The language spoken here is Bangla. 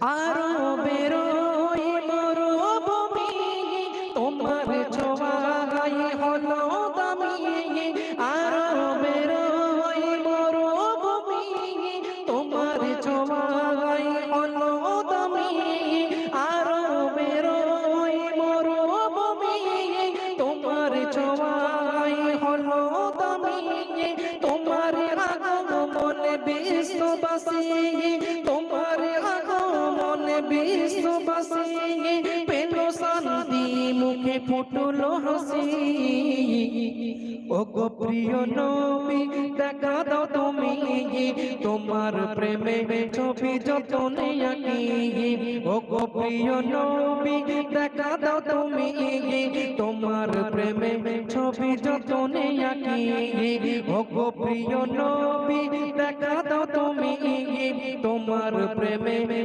আরো বেরোই মরুভূমি তোমার ছোঁয়ায় হলো দামি আরো বেরোই মরুভূমি তোমার ছোঁয়ায় হলো দামি আরো বেরোই মরুভূমি তোমার ছোঁয়ায় হলো দামি তোমার আগমনে বিশ্ববাসী তোমার আগমনে বিশ্ববাসী পেল শান্তি মুখে ফুটলো হাসি ও গো প্রিয় নবী দেখা দাও তুমি তোমার প্রেমে ছবি যতনে আঁকি ও গো প্রিয় নবী দেখা দাও তুমি তোমার প্রেমে ছবি যতনে আঁকি ও গো প্রিয় নবী দেখা দাও তুমি তোমার প্রেমে